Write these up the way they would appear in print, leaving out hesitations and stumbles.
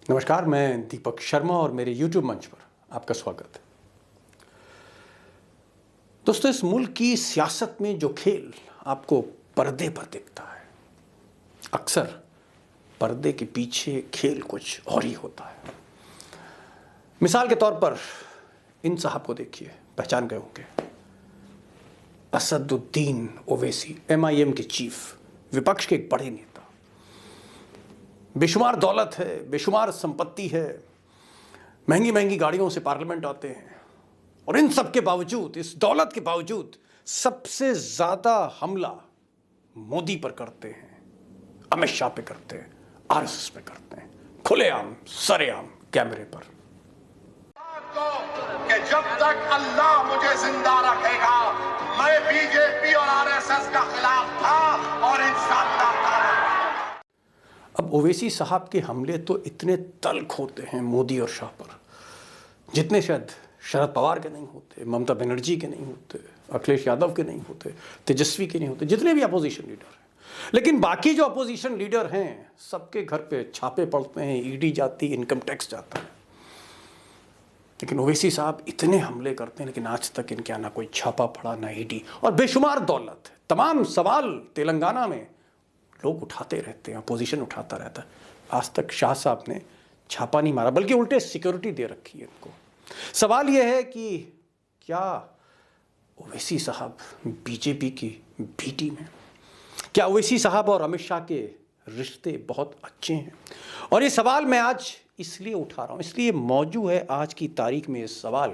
नमस्कार, मैं दीपक शर्मा और मेरे YouTube मंच पर आपका स्वागत है। दोस्तों, इस मुल्क की सियासत में जो खेल आपको पर्दे पर दिखता है, अक्सर पर्दे के पीछे खेल कुछ और ही होता है। मिसाल के तौर पर इन साहब को देखिए, पहचान गए होंगे, असदुद्दीन ओवैसी, MIM के चीफ, विपक्ष के एक बड़े नेता। बेशुमार दौलत है, बेशुमार संपत्ति है, महंगी महंगी गाड़ियों से पार्लियामेंट आते हैं, और इन सब के बावजूद, इस दौलत के बावजूद, सबसे ज्यादा हमला मोदी पर करते हैं, अमित शाह पे करते हैं, RSS पे करते हैं, खुलेआम सरेआम कैमरे पर। कि जब तक अल्लाह मुझे जिंदा रखेगा, मैं बीजेपी और RSS का खिलाफ था और इंशाअल्लाह था। अब ओवैसी साहब के हमले तो इतने तल्ख होते हैं मोदी और शाह पर, जितने शायद शरद पवार के नहीं होते, ममता बनर्जी के नहीं होते, अखिलेश यादव के नहीं होते, तेजस्वी के नहीं होते, जितने भी अपोजिशन लीडर हैं। लेकिन बाकी जो अपोजिशन लीडर हैं, सबके घर पे छापे पड़ते हैं, ED जाती, इनकम टैक्स जाता है। लेकिन ओवैसी साहब इतने हमले करते हैं, लेकिन आज तक इनके यहाँ ना कोई छापा पड़ा, ना ED, और बेशुमार दौलत है। तमाम सवाल तेलंगाना में लोग उठाते रहते हैं, अपोजिशन उठाता रहता है। आज तक शाह साहब ने छापा नहीं मारा, बल्कि उल्टे सिक्योरिटी दे रखी है इनको। सवाल यह है कि क्या ओवैसी साहब बीजेपी की बी टीम है? क्या ओवैसी साहब और अमित शाह के रिश्ते बहुत अच्छे हैं? और ये सवाल मैं आज इसलिए उठा रहा हूं, इसलिए मौजूद है आज की तारीख में ये सवाल,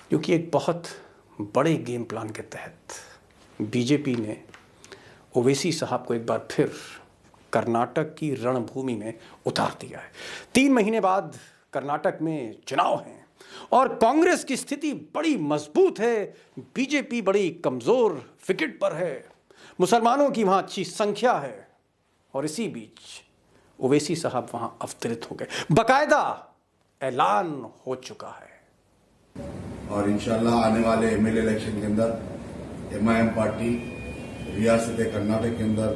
क्योंकि एक बहुत बड़े गेम प्लान के तहत बीजेपी ने ओवैसी साहब को एक बार फिर कर्नाटक की रणभूमि में उतार दिया है। 3 महीने बाद कर्नाटक में चुनाव हैं और कांग्रेस की स्थिति बड़ी मजबूत है, बीजेपी बड़ी कमजोर विकेट पर है, मुसलमानों की वहां अच्छी संख्या है, और इसी बीच ओवैसी साहब वहां अवतरित हो गए। बकायदा ऐलान हो चुका है और इंशाल्लाह आने वाले MLA इलेक्शन के अंदर MIM पार्टी रियासत कर्नाटक के अंदर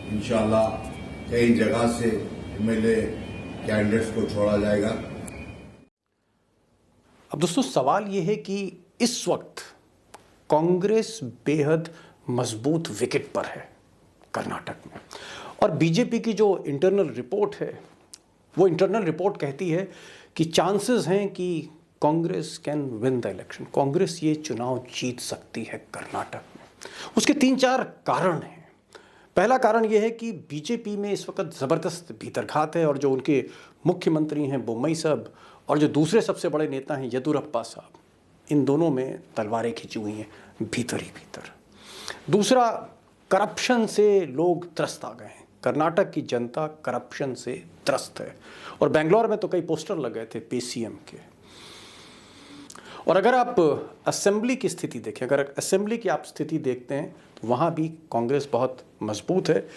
इंशाल्लाह कई जगह से MLA कैंडिडेट्स को छोड़ा जाएगा। अब दोस्तों, सवाल यह है कि इस वक्त कांग्रेस बेहद मजबूत विकेट पर है कर्नाटक में, और बीजेपी की जो इंटरनल रिपोर्ट है, वो इंटरनल रिपोर्ट कहती है कि चांसेस हैं कि Congress can win the election, Congress ये चुनाव जीत सकती है कर्नाटक में। उसके 3-4 कारण हैं। पहला कारण यह है कि बीजेपी में इस वक्त ज़बरदस्त भीतरघात है, और जो उनके मुख्यमंत्री हैं बोम्मई साहब, और जो दूसरे सबसे बड़े नेता हैं येदियुरप्पा साहब, इन दोनों में तलवारें खिंची हुई हैं भीतर ही भीतर। दूसरा, करप्शन से लोग त्रस्त आ गए हैं। कर्नाटक की जनता करप्शन से त्रस्त है, और बेंगलोर में तो कई पोस्टर लगे थे PCM के। और अगर आप असेंबली की स्थिति देखें, अगर असेंबली की आप स्थिति देखते हैं, तो वहाँ भी कांग्रेस बहुत मजबूत है।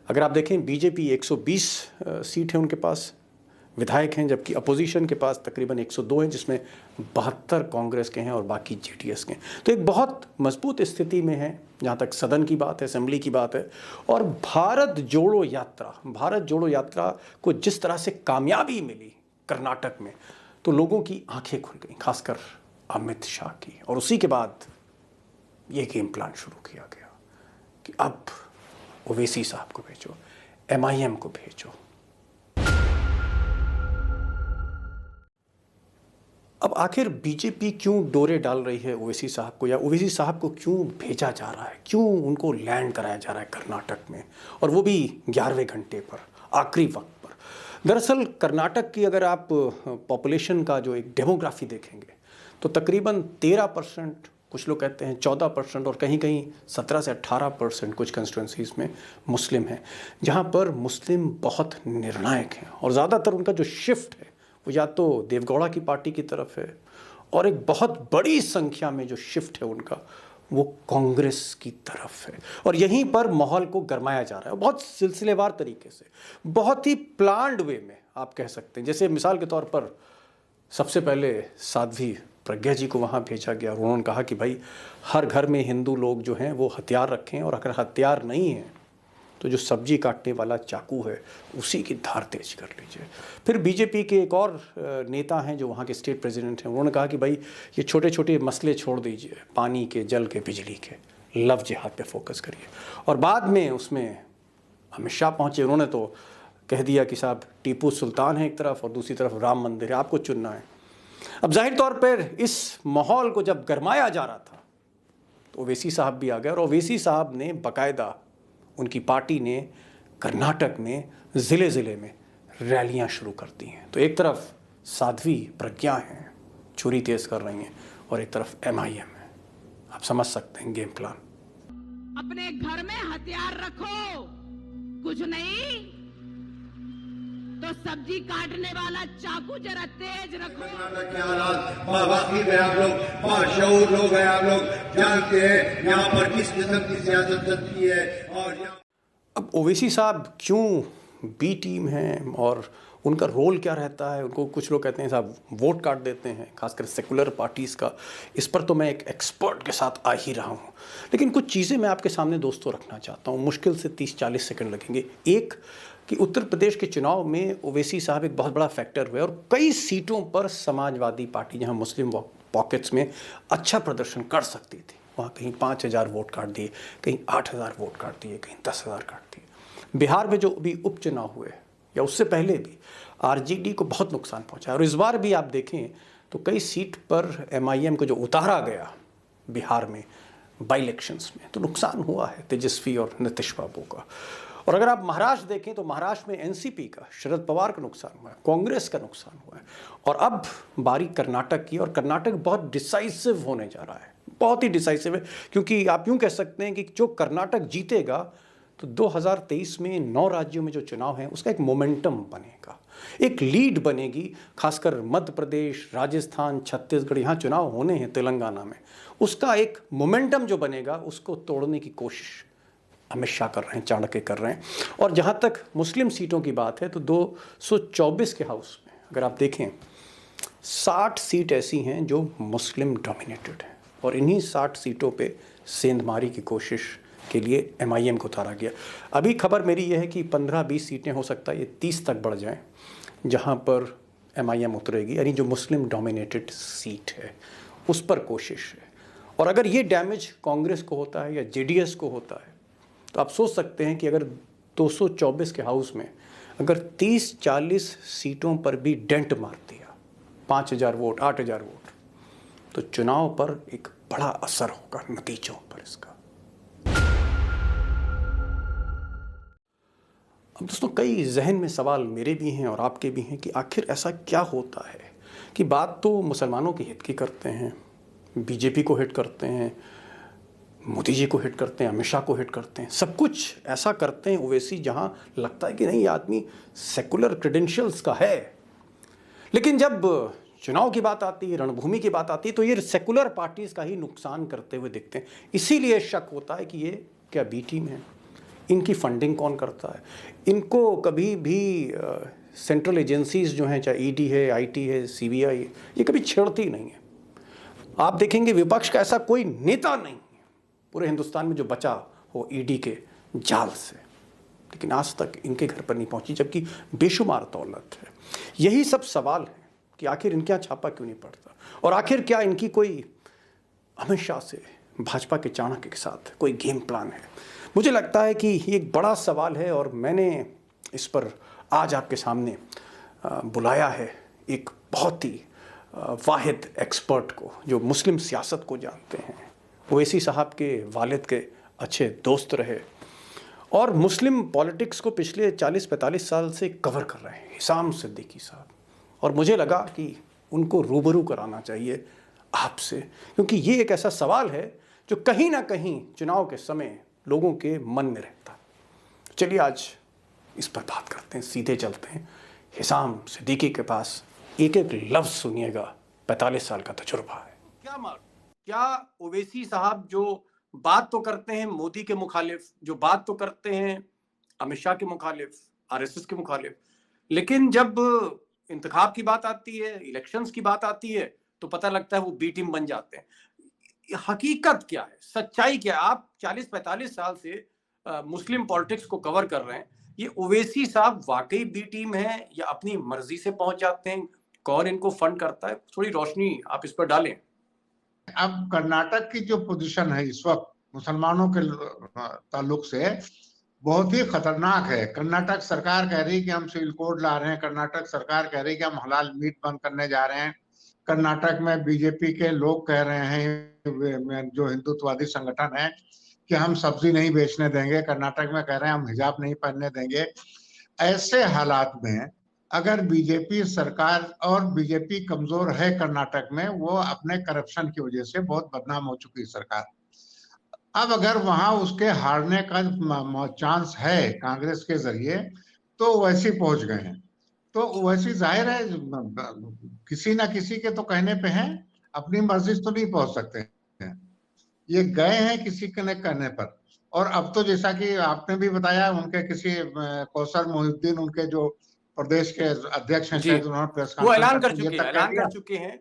अगर आप देखें, बीजेपी 120 सीट है उनके पास, विधायक हैं, जबकि अपोजिशन के पास तकरीबन 102 हैं, जिसमें 72 कांग्रेस के हैं और बाकी JDS के हैं। तो एक बहुत मजबूत स्थिति में है जहाँ तक सदन की बात है, असेंबली की बात है। और भारत जोड़ो यात्रा को जिस तरह से कामयाबी मिली कर्नाटक में, तो लोगों की आंखें खुल गई, खासकर अमित शाह की। और उसी के बाद ये गेम प्लान शुरू किया गया कि अब ओवैसी साहब को भेजो, MIM को भेजो। अब आखिर बीजेपी क्यों डोरे डाल रही है ओवैसी साहब को, या ओवैसी साहब को क्यों भेजा जा रहा है, क्यों उनको लैंड कराया जा रहा है कर्नाटक में, और वो भी 11वें घंटे पर, आखिरी वक्त पर? दरअसल कर्नाटक की अगर आप पॉपुलेशन का जो एक डेमोग्राफी देखेंगे, तो तकरीबन 13%, कुछ लोग कहते हैं 14%, और कहीं कहीं 17 से 18% कुछ कंस्टिट्यूंसीज में मुस्लिम हैं, जहां पर मुस्लिम बहुत निर्णायक हैं। और ज़्यादातर उनका जो शिफ्ट है वो या तो देवगौड़ा की पार्टी की तरफ है, और एक बहुत बड़ी संख्या में जो शिफ्ट है उनका, वो कांग्रेस की तरफ है। और यहीं पर माहौल को गरमाया जा रहा है, बहुत सिलसिलेवार तरीके से, बहुत ही प्लान्ड वे में आप कह सकते हैं। जैसे मिसाल के तौर पर सबसे पहले साध्वी प्रज्ञा जी को वहाँ भेजा गया, और उन्होंने कहा कि भाई हर घर में हिंदू लोग जो हैं वो हथियार रखें, और अगर हथियार नहीं हैं तो जो सब्जी काटने वाला चाकू है उसी की धार तेज कर लीजिए। फिर बीजेपी के एक और नेता हैं जो वहाँ के स्टेट प्रेसिडेंट हैं, उन्होंने कहा कि भाई ये छोटे छोटे मसले छोड़ दीजिए, पानी के, जल के, बिजली के, लव जिहाद पे फोकस करिए। और बाद में उसमें अमित शाह पहुँचे, उन्होंने तो कह दिया कि साहब टीपू सुल्तान है एक तरफ और दूसरी तरफ राम मंदिर है, आपको चुनना है। अब जाहिर तौर पर इस माहौल को जब गरमाया जा रहा था तो ओवैसी साहब भी आ गए और ओवैसी साहब ने बाकायदा, उनकी पार्टी ने कर्नाटक में ज़िले ज़िले में रैलियां शुरू कर दी हैं। तो एक तरफ साध्वी प्रज्ञा हैं, छुरी तेज कर रही हैं, और एक तरफ MIM है। आप समझ सकते हैं गेम प्लान। अपने घर में हथियार रखो, कुछ नहीं तो सब्जी काटने वाला चाकू जरा तेज रखो। वाकई में आप लोग बाशऊर लोग हैं, आप लोग जानते हैं यहाँ पर किस किस्म की सियासत चलती है। और अब ओवैसी साहब क्यों बी टीम हैं और उनका रोल क्या रहता है? उनको कुछ लोग कहते हैं साहब वोट काट देते हैं, खासकर सेकुलर पार्टीज़ का। इस पर तो मैं एक एक्सपर्ट के साथ आ ही रहा हूँ, लेकिन कुछ चीज़ें मैं आपके सामने दोस्तों रखना चाहता हूँ। मुश्किल से 30-40 सेकंड लगेंगे। एक कि उत्तर प्रदेश के चुनाव में ओवैसी साहब एक बहुत बड़ा फैक्टर हुए और कई सीटों पर समाजवादी पार्टी, जहाँ मुस्लिम पॉकेट्स में अच्छा प्रदर्शन कर सकती थी, वहाँ कहीं 5,000 वोट काट दिए, कहीं 8,000 वोट काट दिए, कहीं 10,000 काट दिए। बिहार में जो अभी उपचुनाव हुए या उससे पहले भी RJD को बहुत नुकसान पहुंचा। और इस बार भी आप देखें तो कई सीट पर MIM को जो उतारा गया बिहार में बाई इलेक्शंस में, तो नुकसान हुआ है तेजस्वी और नीतीश बाबू का। और अगर आप महाराष्ट्र देखें तो महाराष्ट्र में NCP का, शरद पवार का नुकसान हुआ है, कांग्रेस का नुकसान हुआ है। और अब बारी कर्नाटक की, और कर्नाटक बहुत डिसाइसिव होने जा रहा है, बहुत ही डिसाइसिव है, क्योंकि आप यूँ कह सकते हैं कि जो कर्नाटक जीतेगा तो 2023 में 9 राज्यों में जो चुनाव है उसका एक मोमेंटम बनेगा, एक लीड बनेगी। खासकर मध्य प्रदेश, राजस्थान, छत्तीसगढ़, यहाँ चुनाव होने हैं, तेलंगाना में, उसका एक मोमेंटम जो बनेगा उसको तोड़ने की कोशिश अमित शाह कर रहे हैं, चाणक्य कर रहे हैं। और जहाँ तक मुस्लिम सीटों की बात है तो 224 के हाउस में अगर आप देखें 60 सीट ऐसी हैं जो मुस्लिम डोमिनेटेड हैं, और इन्हीं 60 सीटों पे सेंधमारी की कोशिश के लिए MIM को उतारा गया। अभी खबर मेरी यह है कि 15-20 सीटें, हो सकता है ये 30 तक बढ़ जाएं, जहां पर MIM उतरेगी, यानी जो मुस्लिम डोमिनेटेड सीट है उस पर कोशिश है। और अगर ये डैमेज कांग्रेस को होता है या JDS को होता है तो आप सोच सकते हैं कि अगर 224 के हाउस में अगर 30-40 सीटों पर भी डेंट मार दिया, 5,000 वोट, 8,000 वोट, तो चुनाव पर एक बड़ा असर होगा, नतीजों पर इसका। अब दोस्तों कई जहन में सवाल मेरे भी हैं और आपके भी हैं कि आखिर ऐसा क्या होता है कि बात तो मुसलमानों के हित की करते हैं, बीजेपी को हिट करते हैं, मोदी जी को हिट करते हैं, अमित शाह को हिट करते हैं, सब कुछ ऐसा करते हैं ओवैसी जहां लगता है कि नहीं, ये आदमी सेकुलर क्रेडेंशियल्स का है। लेकिन जब चुनाव की बात आती है, रणभूमि की बात आती है, तो ये सेकुलर पार्टीज का ही नुकसान करते हुए दिखते हैं। इसीलिए शक होता है कि ये क्या बी टीम है, इनकी फंडिंग कौन करता है, इनको कभी भी सेंट्रल एजेंसीज जो हैं, चाहे ED है, IT है, CBI, ये कभी छेड़ती नहीं है। आप देखेंगे विपक्ष का ऐसा कोई नेता नहीं पूरे हिंदुस्तान में जो बचा हो ED के जाल से, लेकिन आज तक इनके घर पर नहीं पहुंची, जबकि बेशुमार दौलत है। यही सब सवाल है कि आखिर इनके यहाँ छापा क्यों नहीं पड़ता, और आखिर क्या इनकी कोई अमित शाह से, भाजपा के चाणक्य के साथ कोई गेम प्लान है। मुझे लगता है कि ये एक बड़ा सवाल है, और मैंने इस पर आज आपके सामने बुलाया है एक बहुत ही वाहिद एक्सपर्ट को जो मुस्लिम सियासत को जानते हैं, ओवैसी साहब के वालिद के अच्छे दोस्त रहे और मुस्लिम पॉलिटिक्स को पिछले 40-45 साल से कवर कर रहे हैं, हिसाम सिद्दीकी साहब। और मुझे लगा कि उनको रूबरू कराना चाहिए आपसे, क्योंकि ये एक ऐसा सवाल है जो कहीं ना कहीं चुनाव के समय लोगों के मन में रहता है। चलिए आज इस पर बात करते हैं, सीधे चलते हैं हिसाम सिद्दीकी के पास। एक एक लफ्ज़ सुनिएगा, 45 साल का तजुर्बा है। क्या ओवैसी साहब जो बात तो करते हैं मोदी के मुखालिफ, जो बात तो करते हैं अमित शाह के मुखालिफ, RSS के मुखालिफ, लेकिन जब इंतखाब की बात आती है, इलेक्शंस की बात आती है, तो पता लगता है वो बी टीम बन जाते हैं। हकीकत क्या है, सच्चाई क्या है? आप 40-45 साल से मुस्लिम पॉलिटिक्स को कवर कर रहे हैं, ये ओवैसी साहब वाकई बी टीम है या अपनी मर्जी से पहुंच जाते हैं? कौन इनको फंड करता है? थोड़ी रोशनी आप इस पर डालें। अब कर्नाटक की जो पोजीशन है इस वक्त मुसलमानों के ताल्लुक से बहुत ही खतरनाक है। कर्नाटक सरकार कह रही है कि हम सिविल कोड ला रहे हैं, कर्नाटक सरकार कह रही है कि हम हलाल मीट बंद करने जा रहे हैं, कर्नाटक में बीजेपी के लोग कह रहे हैं, जो हिंदुत्ववादी संगठन है, कि हम सब्जी नहीं बेचने देंगे, कर्नाटक में कह रहे हैं हम हिजाब नहीं पहनने देंगे। ऐसे हालात में अगर बीजेपी सरकार, और बीजेपी कमजोर है कर्नाटक में, वो अपने करप्शन की वजह से बहुत बदनाम हो चुकी है सरकार। अब अगर वहां उसके हारने का चांस है कांग्रेस के जरिए, तो वैसे पहुंच गए हैं। तो वैसे जाहिर है किसी ना किसी के तो कहने पे हैं, अपनी मर्जी से तो नहीं पहुंच सकते हैं, ये गए हैं किसी के कहने पर। और अब तो जैसा कि आपने भी बताया, उनके किसी कौसर मोहिउद्दीन, उनके जो प्रदेश के अध्यक्ष हैं, शायद उन्होंने प्रेस वो ऐलान कॉन्फ्रेंस कर चुके हैं,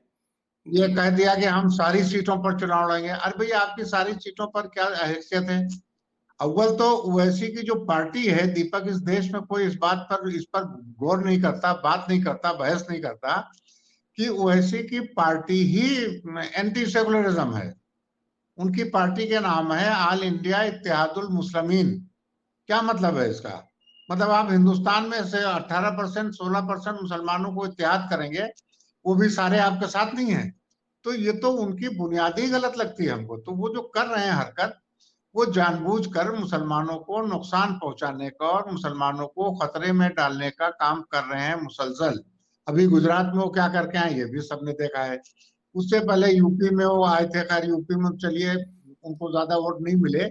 ये कह दिया कि हम सारी सीटों पर चुनाव लड़ेंगे। अरे भैया, आपकी सारी सीटों पर क्या हैसियत है? अव्वल तो ओवैसी की जो पार्टी है दीपक, इस देश में कोई इस पर गौर नहीं करता, बात नहीं करता, बहस नहीं करता कि ओवैसी की पार्टी ही एंटी सेकुलरिज्म है। उनकी पार्टी के नाम है ऑल इंडिया इत्तेहादुल मुस्लिमीन। क्या मतलब है इसका? मतलब आप हिंदुस्तान में से 18% 16% मुसलमानों को इत्तेहाद करेंगे, वो भी सारे आपके साथ नहीं है। तो ये तो उनकी बुनियादी गलत लगती है हमको। तो वो जो कर रहे हैं हरकत, वो जानबूझकर मुसलमानों को नुकसान पहुंचाने का और मुसलमानों को खतरे में डालने का काम कर रहे हैं मुसलसल। अभी गुजरात में वो क्या करके आए ये भी सबने देखा है। उससे पहले यूपी में वो आए थे, खैर यूपी में चलिए उनको ज्यादा वोट नहीं मिले,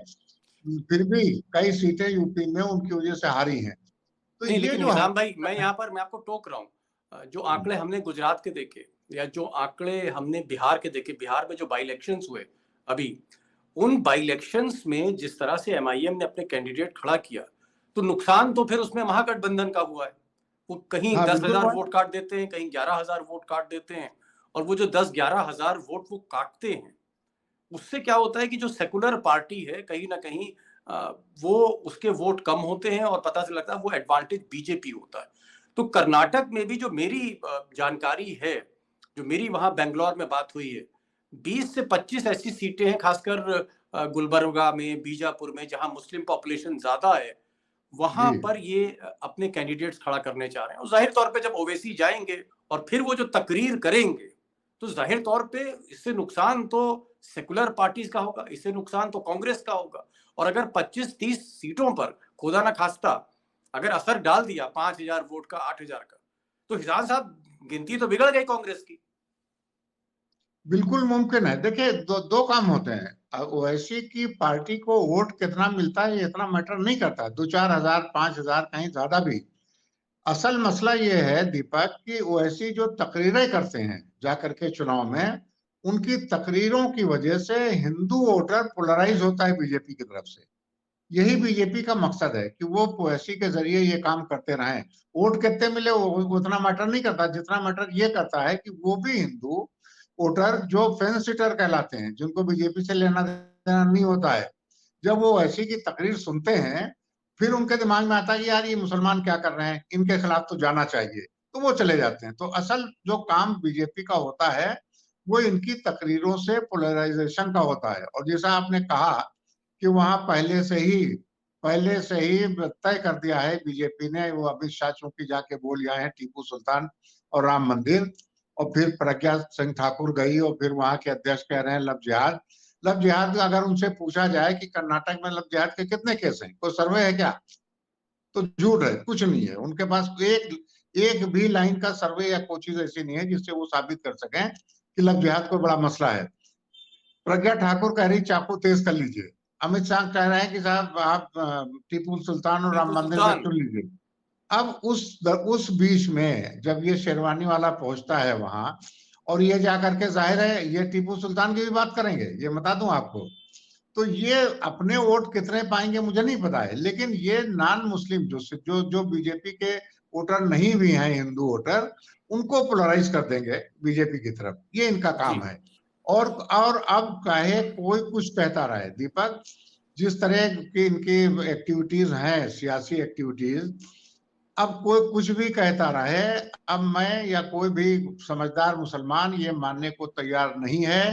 फिर भी कई सीटें यूपी में उनकी वजह से हारी हैं। तो नहीं, ये लेकिन जो निजाम भाई, मैं आपको टोक रहा हूँ। जो आंकड़े हमने गुजरात के देखे या जो आंकड़े हमने बिहार के देखे, बिहार में जो बाई इलेक्शंस हुए अभी, उन बाई इलेक्शंस में जिस तरह से एमआईएम ने अपने कैंडिडेट खड़ा किया, तो नुकसान तो फिर उसमें महागठबंधन का हुआ है। वो कहीं 10,000 वोट काट देते हैं, कहीं 11,000 वोट काट देते हैं, और वो जो 10-11 हजार वोट वो काटते हैं, उससे क्या होता है कि जो सेकुलर पार्टी है कहीं ना कहीं वो उसके वोट कम होते हैं और पता से लगता है वो एडवांटेज बीजेपी होता है। तो कर्नाटक में भी जो मेरी जानकारी है, जो मेरी वहां बेंगलोर में बात हुई है, 20 से 25 ऐसी सीटें हैं, खासकर गुलबर्गा में, बीजापुर में, जहां मुस्लिम पॉपुलेशन ज्यादा है, वहां पर ये अपने कैंडिडेट्स खड़ा करने चाह रहे हैं। और जाहिर तौर पे जब ओवैसी जाएंगे और फिर वो जो तकरीर करेंगे, तो जाहिर तौर पे इससे नुकसान तो सेकुलर पार्टीज का होगा, इससे नुकसान तो कांग्रेस का होगा। और अगर 25-30 सीटों पर खुदा ना खास्ता अगर असर डाल दिया 5,000 वोट का, 8,000 का, तो हिजाज साहब गिनती तो बिगड़ गई कांग्रेस की। बिल्कुल मुमकिन है। देखिए, दो काम होते हैं। ओवैसी की पार्टी को वोट कितना मिलता है ये इतना मैटर नहीं करता, 2-4 हजार 5,000 कहीं ज्यादा भी। असल मसला ये है दीपक कि ओवैसी जो तकरीरें करते हैं जाकर के चुनाव में, उनकी तकरीरों की वजह से हिंदू वोटर पोलराइज होता है बीजेपी की तरफ से। यही बीजेपी का मकसद है कि वो ओवैसी के जरिए ये काम करते रहें। वोट कितने मिले वो उतना मैटर नहीं करता, जितना मैटर ये करता है कि वो भी हिंदू वोटर जो फेंस सिटर कहलाते हैं, जिनको बीजेपी से लेना देना नहीं होता है, जब वो ऐसी की तकरीर सुनते हैं, फिर उनके दिमाग में आता है कि यार ये मुसलमान क्या कर रहे हैं, इनके खिलाफ तो जाना चाहिए, तो वो चले जाते हैं। तो असल जो काम बीजेपी का होता है वो इनकी तकरीरों से पोलराइजेशन का होता है। और जैसा आपने कहा कि वहां पहले से ही तय कर दिया है बीजेपी ने, वो अमित शाह चूंकि जाके बोल आए हैं टीपू सुल्तान और राम मंदिर, और फिर प्रज्ञा सिंह ठाकुर गई और फिर वहां के अध्यक्ष कह रहे हैं लव जिहाद। अगर उनसे पूछा जाए कि कर्नाटक में लव जिहाद के कितने केस हैं, कोई सर्वे है क्या, तो झूठ है, कुछ नहीं है उनके पास। एक भी लाइन का सर्वे या कोई चीज ऐसी नहीं है जिससे वो साबित कर सकें कि लव जिहाद कोई बड़ा मसला है। प्रज्ञा ठाकुर कह रही चाकू तेज कर लीजिए, अमित शाह कह रहे हैं कि साहब आप टीपू सुल्तान और राम मंदिर से चुन लीजिए। अब उस बीच में जब ये शेरवानी वाला पहुंचता है वहां, और ये जाकर के जाहिर है ये टीपू सुल्तान की भी बात करेंगे, ये बता दूं आपको, तो ये अपने वोट कितने पाएंगे मुझे नहीं पता है, लेकिन ये नॉन मुस्लिम जो बीजेपी के वोटर नहीं भी हैं, हिंदू वोटर, उनको पोलराइज कर देंगे बीजेपी की तरफ। ये इनका काम है। और अब चाहे कोई कुछ कहता रहे दीपक, जिस तरह की इनकी एक्टिविटीज हैं, सियासी एक्टिविटीज, अब कोई कुछ भी कहता रहे, अब मैं या कोई भी समझदार मुसलमान ये मानने को तैयार नहीं है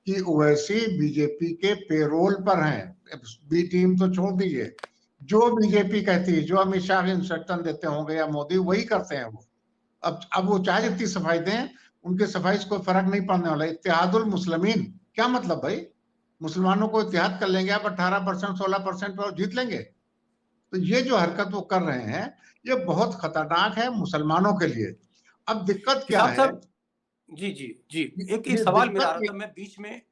कि ओवैसी बीजेपी के पेरोल पर हैं। बी टीम तो छोड़ दीजिए, जो बीजेपी कहती है, जो अमित शाह इंस्ट्रक्शन देते होंगे या मोदी, वही करते हैं वो। अब वो चाहे जितनी सफाई दें, उनके सफाई से कोई फर्क नहीं पड़ने वाला। इत्तेहादुल मुस्लिमीन क्या मतलब भाई? मुसलमानों को इत्तेहाद कर लेंगे आप 18% 16% पर जीत लेंगे? तो ये जो हरकत वो कर रहे हैं ये बहुत खतरनाक है मुसलमानों के लिए। अब दिक्कत क्या है? जी जी जी, एक सवाल मेरा आ रहा था, मैं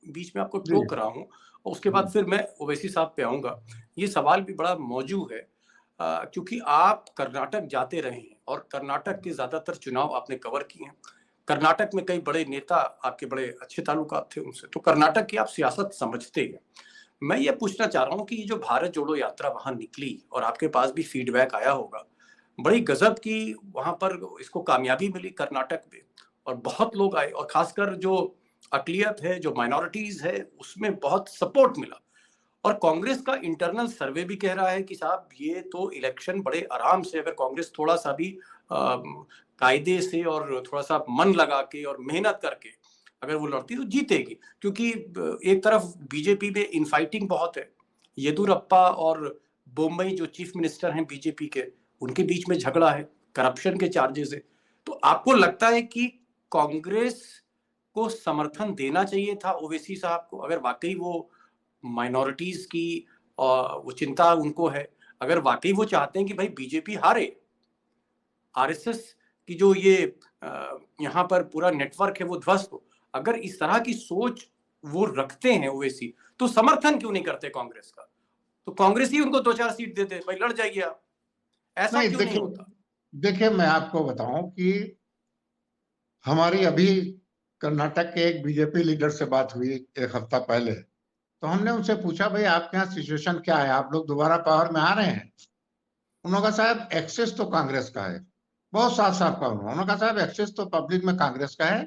बीच में आपको टोक रहा हूँ और उसके बाद फिर मैं ओवैसी साहब पे आऊंगा। ये सवाल भी बड़ा मौजू है क्योंकि आप कर्नाटक जाते रहे हैं और कर्नाटक के ज्यादातर चुनाव आपने कवर किए हैं। कर्नाटक में कई बड़े नेता आपके बड़े अच्छे ताल्लुकात थे उनसे, तो कर्नाटक की आप सियासत समझते हैं। मैं ये पूछना चाह रहा हूँ कि ये जो भारत जोड़ो यात्रा वहां निकली और आपके पास भी फीडबैक आया होगा, बड़ी गजब की वहां पर इसको कामयाबी मिली कर्नाटक में और बहुत लोग आए और खासकर जो अकलियत है, जो माइनॉरिटीज है, उसमें बहुत सपोर्ट मिला। और कांग्रेस का इंटरनल सर्वे भी कह रहा है कि साहब ये तो इलेक्शन बड़े आराम से, अगर कांग्रेस थोड़ा सा भी कायदे से और थोड़ा सा मन लगा के और मेहनत करके अगर वो लड़ती तो जीतेगी, क्योंकि एक तरफ बीजेपी में इनफाइटिंग बहुत है। येदुरप्पा और बोम्बई जो चीफ मिनिस्टर हैं बीजेपी के, उनके बीच में झगड़ा है, करप्शन के चार्जेस है। तो आपको लगता है कि कांग्रेस को समर्थन देना चाहिए था ओवैसी साहब को, अगर वाकई वो माइनॉरिटीज की वो चिंता उनको है, अगर वाकई वो चाहते हैं कि भाई बीजेपी हारे, आरएसएस की जो ये यहाँ पर पूरा नेटवर्क है वो ध्वस्त हो, अगर इस तरह की सोच वो रखते हैं ओवैसी, तो समर्थन क्यों नहीं करते कांग्रेस का? तो कांग्रेस ही उनको 2-4 सीट देते, भाई लड़ जाइए आप, ऐसा क्यों नहीं होता? देखिए मैं आपको बताऊं कि हमारी अभी कर्नाटक के एक बीजेपी लीडर से बात हुई एक हफ्ता पहले, तो हमने उनसे पूछा भाई आपके यहाँ सिचुएशन क्या है, आप लोग दोबारा पावर में आ रहे हैं? उन्होंने कहा साहब एक्सेस तो कांग्रेस का है। बहुत साफ साफ कहा उन्होंने कहा साहब एक्सेस तो पब्लिक में कांग्रेस का है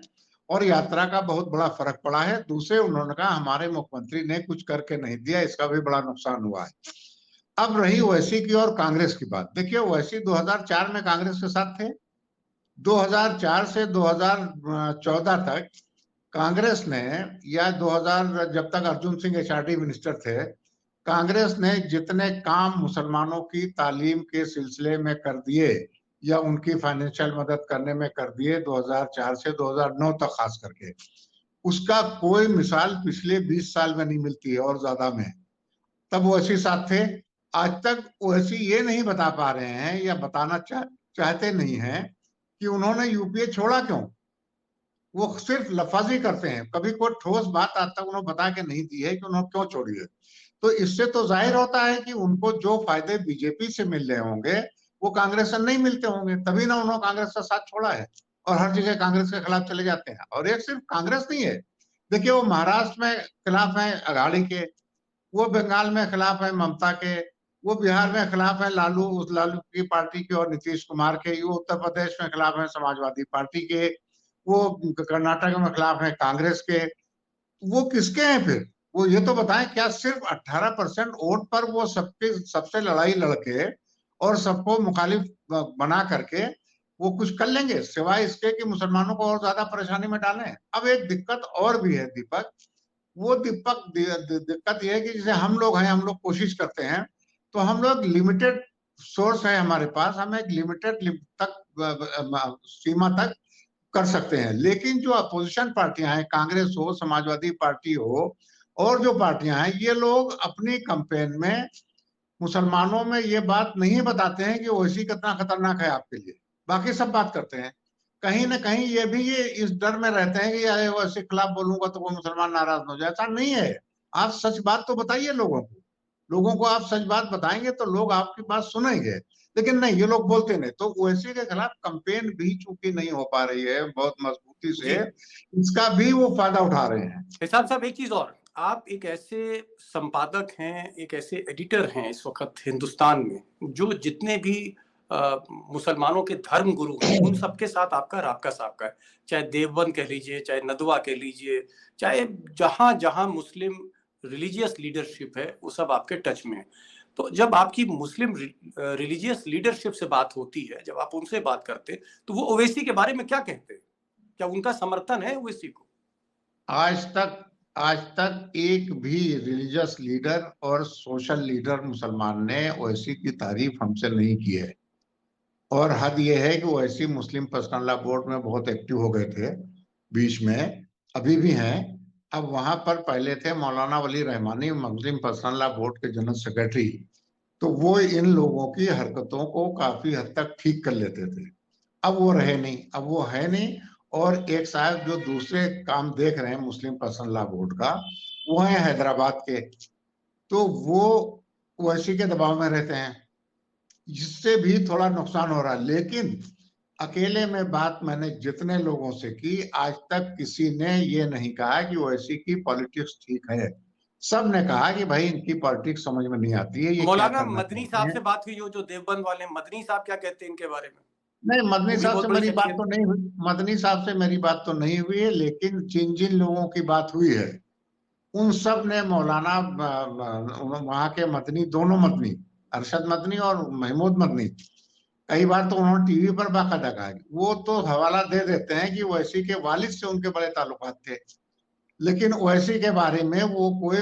और यात्रा का बहुत बड़ा फर्क पड़ा है। दूसरे उन्होंने कहा हमारे मुख्यमंत्री ने कुछ करके नहीं दिया, इसका भी बड़ा नुकसान हुआ है। अब रही ओवैसी की और कांग्रेस की बात, देखिए ओवैसी 2004 में कांग्रेस के साथ थे। 2004 से 2014 तक कांग्रेस ने, या 2000 जब तक अर्जुन सिंह एचआरडी मिनिस्टर थे, कांग्रेस ने जितने काम मुसलमानों की तालीम के सिलसिले में कर दिए या उनकी फाइनेंशियल मदद करने में कर दिए 2004 से 2009 तक खास करके, उसका कोई मिसाल पिछले 20 साल में नहीं मिलती है और ज्यादा में। तब ओवैसी साथ थे। आज तक ओवैसी ये नहीं बता पा रहे हैं या बताना चाहते नहीं हैं कि उन्होंने यूपीए छोड़ा क्यों। वो सिर्फ लफाजी करते हैं, कभी कोई ठोस बात आज तक उन्होंने बता के नहीं दी है कि उन्होंने क्यों छोड़ी है। तो इससे तो जाहिर होता है कि उनको जो फायदे बीजेपी से मिल रहे होंगे वो कांग्रेस से नहीं मिलते होंगे, तभी ना उन्होंने कांग्रेस का साथ छोड़ा है और हर जगह कांग्रेस के खिलाफ चले जाते हैं। और एक सिर्फ कांग्रेस नहीं है, देखिए वो महाराष्ट्र में खिलाफ है अघाड़ी के, वो बंगाल में खिलाफ है ममता के, वो बिहार में खिलाफ है लालू की पार्टी के और नीतीश कुमार के, वो उत्तर प्रदेश में खिलाफ है समाजवादी पार्टी के, वो कर्नाटक में खिलाफ है कांग्रेस के। वो किसके हैं फिर? वो ये तो बताएं, क्या सिर्फ 18% वोट पर वो सबसे लड़ाई लड़के और सबको मुखालिफ बना करके वो कुछ कर लेंगे, सिवाय इसके कि मुसलमानों को और ज्यादा परेशानी में डालें? अब एक दिक्कत और भी है दीपक, वो दिक्कत ये है कि जैसे हम लोग हैं, हम लोग कोशिश करते हैं, तो हम लोग लिमिटेड सोर्स है हमारे पास, हम एक लिमिटेड तक सीमा तक कर सकते हैं। लेकिन जो अपोजिशन पार्टियां हैं, कांग्रेस हो, समाजवादी पार्टी हो और जो पार्टियां हैं, ये लोग अपनी कैंपेन में मुसलमानों में ये बात नहीं बताते हैं कि ओवैसी कितना खतरनाक है आपके लिए, बाकी सब बात करते हैं। कहीं ना कहीं ये इस डर में रहते हैं कि ओवैसी के खिलाफ बोलूंगा तो कोई मुसलमान नाराज हो जाए। ऐसा नहीं है, आप सच बात तो बताइए लोगों को आप सच बात बताएंगे तो लोग आपकी बात सुनेंगे। लेकिन नहीं, ये लोग बोलते नहीं। तो ओवैसी के खिलाफ कैंपेन भी चूंकि नहीं हो पा रही है बहुत मजबूती से, इसका भी वो फायदा उठा रहे हैं। हिसाब साहब एक चीज और, आप एक ऐसे संपादक हैं, एक ऐसे एडिटर हैं इस वक्त हिंदुस्तान में जो जितने भी मुसलमानों के धर्म गुरु हैं उन सबके साथ आपका राबका साबका है, चाहे देवबंद कह लीजिए, चाहे नदवा कह लीजिए, चाहे जहां जहां मुस्लिम रिलीजियस लीडरशिप है वो सब आपके टच में है। तो जब आपकी मुस्लिम रिलीजियस लीडरशिप से बात होती है, जब आप उनसे बात करते, तो वो ओवैसी के बारे में क्या कहते हैं? क्या उनका समर्थन है ओवैसी को? आज तक एक भी रिलीजियस लीडर और सोशल लीडर मुसलमान ने ओवैसी की तारीफ हमसे नहीं की है। और हद ये है कि ओवैसी मुस्लिम पर्सनल लॉ बोर्ड में बहुत एक्टिव हो गए थे बीच में, अभी भी हैं। अब वहां पर पहले थे मौलाना वली रहमानी, मुस्लिम पर्सनल लॉ बोर्ड के जनरल सेक्रेटरी, तो वो इन लोगों की हरकतों को काफी हद तक ठीक कर लेते थे। अब वो रहे नहीं, अब वो है नहीं। और एक साहब जो दूसरे काम देख रहे हैं मुस्लिम पर्सनल लॉ बोर्ड का, वो है हैदराबाद के, तो वो ओवैसी के दबाव में रहते हैं, जिससे भी थोड़ा नुकसान हो रहा है। लेकिन अकेले में बात मैंने जितने लोगों से की, आज तक किसी ने ये नहीं कहा कि ओवैसी की पॉलिटिक्स ठीक है। सब ने कहा कि भाई इनकी पॉलिटिक्स समझ में नहीं आती है, ये क्या मौलाना करना मदनी चाहते साहब हैं। से बात हुई हो, जो देवबंद वाले मदनी साहब, क्या कहते हैं इनके बारे में? नहीं, मदनी वो भी साहब बहुत से बड़ी मेरी बात शख्सियत तो है। नहीं हुई, मदनी साहब से मेरी बात तो नहीं हुई है, लेकिन जिन जिन लोगों की बात हुई है उन सब ने मौलाना वहां के मदनी, दोनों मदनी, अरशद मदनी और महमूद मदनी, कई बार तो उन्होंने टीवी पर बाकायदा कहा, वो तो हवाला दे देते हैं कि ओवैसी के वालिद से उनके बड़े ताल्लुकात थे, लेकिन ओवैसी के बारे में वो कोई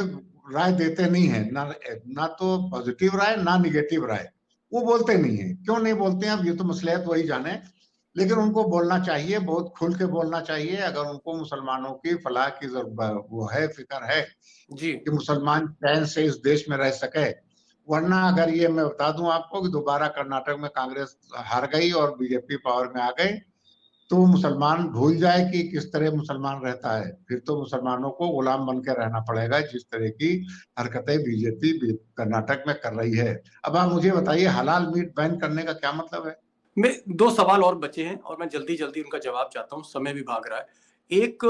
राय देते नहीं है, ना तो पॉजिटिव राय ना निगेटिव राय, वो बोलते नहीं है। क्यों नहीं बोलते हैं अब ये तो मसलहत वही जाने, लेकिन उनको बोलना चाहिए, बहुत खुल के बोलना चाहिए। अगर उनको मुसलमानों की फलाह की वो है, फिक्र है जी। कि मुसलमान चैन से इस देश में रह सके, वरना अगर ये मैं बता दूं आपको कि दोबारा कर्नाटक में कांग्रेस हार गई और बीजेपी पावर में आ गई, तो मुसलमान भूल जाए कि किस तरह मुसलमान रहता है, फिर तो मुसलमानों को गुलाम बन के रहना पड़ेगा, जिस तरह की हरकतें बीजेपी कर्नाटक में कर रही है। अब आप मुझे बताइए, हलाल मीट बैन करने का क्या मतलब है? मैं 2 सवाल और बचे हैं और मैं जल्दी जल्दी उनका जवाब चाहता हूँ, समय भी भाग रहा है। एक,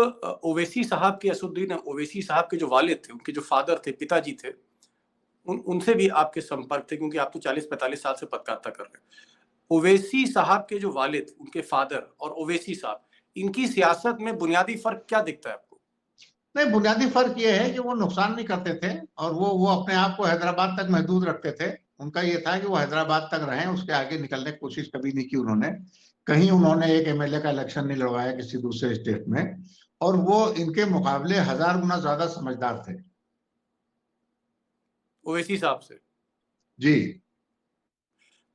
ओवैसी साहब के, असदुद्दीन ओवैसी साहब के जो वालिद थे, उनके जो फादर थे, पिताजी थे, उनसे भी आपके संपर्क थे, क्योंकि आप तो 40-45 साल से पत्रकारिता कर रहे हैं। ओवैसी साहब के जो वालिद, उनके फादर और ओवैसी साहब, इनकी सियासत में बुनियादी फर्क क्या दिखता है आपको? नहीं, बुनियादी फर्क ये है कि वो नुकसान नहीं करते थे और वो अपने आप को हैदराबाद तक महदूद रखते थे। उनका ये था कि वो हैदराबाद तक रहें, उसके आगे निकलने की कोशिश कभी नहीं की उन्होंने। कहीं उन्होंने एक एमएलए का इलेक्शन नहीं लड़वाया किसी दूसरे स्टेट में, और वो इनके मुकाबले 1000 गुना ज्यादा समझदार थे। ओवैसी साहब से। जी।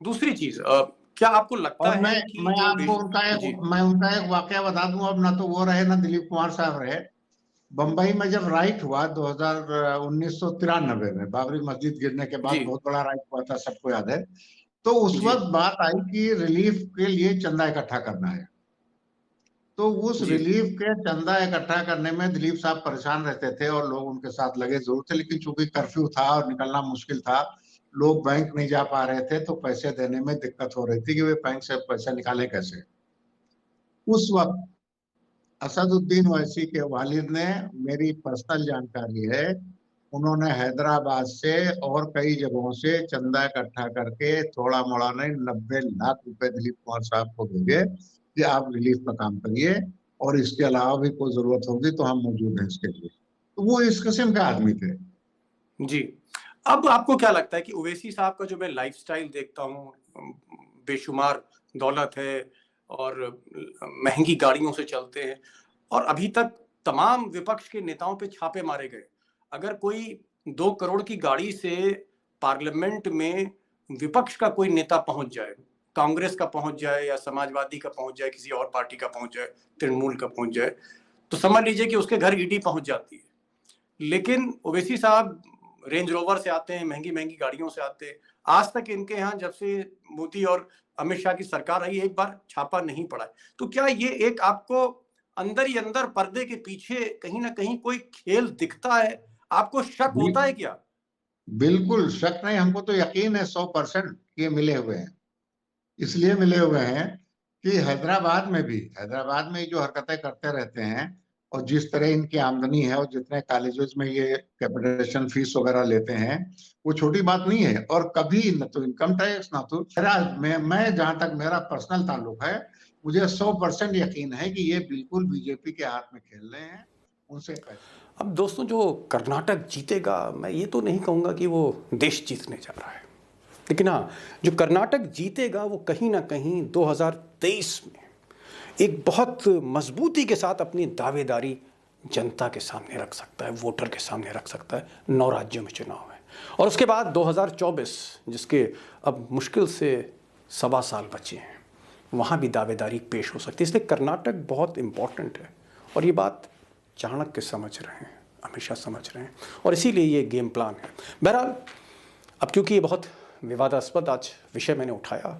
दूसरी चीज, क्या आपको लगता और है कि मैं जो आपको जी, उनका एक वाकया बता दूं। अब ना तो वो रहे ना दिलीप कुमार साहब रहे। बंबई में जब राइट हुआ 1993 में, बाबरी मस्जिद गिरने के बाद जी, बहुत बड़ा राइट हुआ था, सबको याद है। तो उस जी, वक्त बात आई कि रिलीफ के लिए चंदा इकट्ठा करना है। तो उस जी, रिलीफ के चंदा इकट्ठा करने में दिलीप साहब परेशान रहते थे और लोग उनके साथ लगे जरूर थे, लेकिन चूंकि कर्फ्यू था और निकलना मुश्किल था, लोग बैंक नहीं जा पा रहे थे, तो पैसे देने में दिक्कत हो रही थी कि वे बैंक से पैसे निकाले कैसे। उस वक्त असदुद्दीन ओवैसी के वालिद ने, मेरी पर्सनल जानकारी है, उन्होंने हैदराबाद से और कई जगहों से चंदा इकट्ठा करके थोड़ा मोड़ा नहीं 90 लाख रुपए दिलीप कुमार साहब को भेजे कि आप रिलीफ का काम करिए, और इसके अलावा भी कोई जरूरत होगी तो हम मौजूद हैं इसके लिए। तो वो इस किस्म के आदमी थे। जी। अब आपको क्या लगता है कि ओवैसी साहब का जो मैं लाइफस्टाइल देखता हूँ, बेशुमार दौलत है और महंगी गाड़ियों से चलते हैं, और अभी तक तमाम विपक्ष के नेताओं पे छापे मारे गए। अगर कोई 2 करोड़ की गाड़ी से पार्लियामेंट में विपक्ष का कोई नेता पहुंच जाए, कांग्रेस का पहुंच जाए या समाजवादी का पहुंच जाए, किसी और पार्टी का पहुंच जाए, तृणमूल का पहुंच जाए, तो समझ लीजिए कि उसके घर ईडी पहुंच जाती है। लेकिन ओवैसी साहब रेंज रोवर से आते हैं, महंगी महंगी गाड़ियों से आते हैं। आज तक इनके यहाँ जब से मोदी और अमित शाह की सरकार आई, एक बार छापा नहीं पड़ा है। तो क्या ये एक आपको अंदर ही अंदर पर्दे के पीछे कहीं ना कहीं कोई खेल दिखता है? आपको शक होता है क्या? बिल्कुल शक नहीं, हमको तो यकीन है 100% ये मिले हुए हैं। इसलिए मिले हुए हैं कि हैदराबाद में जो हरकतें करते रहते हैं और जिस तरह इनकी आमदनी है और जितने कॉलेजेस में ये कैपिटेशन फीस वगैरह लेते हैं, वो छोटी बात नहीं है। और कभी न तो इनकम टैक्स ना तो मैं जहां तक मेरा पर्सनल ताल्लुक है, मुझे 100% यकीन है कि ये बिल्कुल बीजेपी के हाथ में खेल रहे हैं, उनसे पैसे। अब दोस्तों, जो कर्नाटक जीतेगा, मैं ये तो नहीं कहूँगा कि वो देश जीतने जा रहा है, लेकिन हाँ, जो कर्नाटक जीतेगा वो कहीं ना कहीं 2023 में एक बहुत मजबूती के साथ अपनी दावेदारी जनता के सामने रख सकता है, वोटर के सामने रख सकता है। 9 राज्यों में चुनाव है और उसके बाद 2024, जिसके अब मुश्किल से 1.25 साल बचे हैं, वहाँ भी दावेदारी पेश हो सकती है। इसलिए कर्नाटक बहुत इम्पॉर्टेंट है और ये बात चाणक्य समझ रहे हैं, हमेशा समझ रहे हैं, और इसीलिए ये गेम प्लान है। बहरहाल, अब क्योंकि ये बहुत विवादास्पद आज विषय मैंने उठाया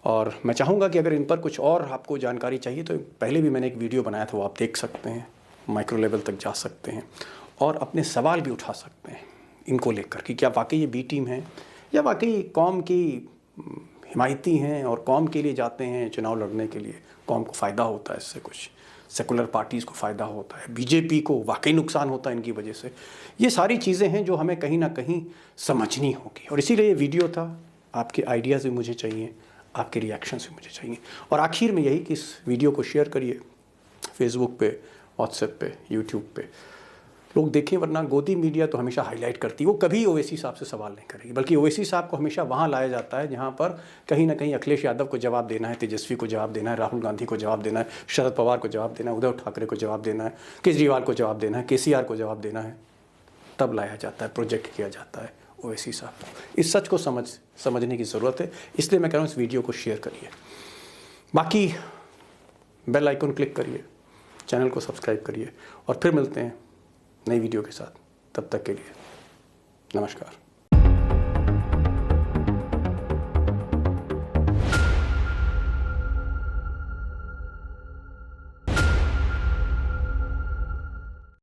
और मैं चाहूँगा कि अगर इन पर कुछ और आपको जानकारी चाहिए तो पहले भी मैंने एक वीडियो बनाया था, वो आप देख सकते हैं, माइक्रो लेवल तक जा सकते हैं और अपने सवाल भी उठा सकते हैं इनको लेकर कि क्या वाकई ये बी टीम है या वाकई कौम की हिमायती हैं और कौम के लिए जाते हैं चुनाव लड़ने के लिए, कौम को फ़ायदा होता है इससे, कुछ सेकुलर पार्टीज़ को फ़ायदा होता है, बीजेपी को वाकई नुकसान होता है इनकी वजह से। ये सारी चीज़ें हैं जो हमें कहीं ना कहीं समझनी होगी और इसीलिए ये वीडियो था। आपके आइडियाज़ भी मुझे चाहिए, आपके रिएक्शंस भी मुझे चाहिए, और आखिर में यही कि इस वीडियो को शेयर करिए फेसबुक पे, व्हाट्सएप पे, यूट्यूब पे, लोग देखें, वरना गोदी मीडिया तो हमेशा हाईलाइट करती है, वो कभी ओवैसी साहब से सवाल नहीं करेगी, बल्कि ओवैसी साहब को हमेशा वहाँ लाया जाता है जहाँ पर कहीं ना कहीं अखिलेश यादव को जवाब देना है, तेजस्वी को जवाब देना है, राहुल गांधी को जवाब देना है, शरद पवार को जवाब देना है, उद्धव ठाकरे को जवाब देना है, केजरीवाल को जवाब देना है, KCR को जवाब देना है, तब लाया जाता है, प्रोजेक्ट किया जाता है ओवैसी साहब। इस सच को समझने की ज़रूरत है, इसलिए मैं कह रहा हूँ इस वीडियो को शेयर करिए, बाकी बेल आइकन क्लिक करिए, चैनल को सब्सक्राइब करिए और फिर मिलते हैं नई वीडियो के साथ। तब तक के लिए नमस्कार।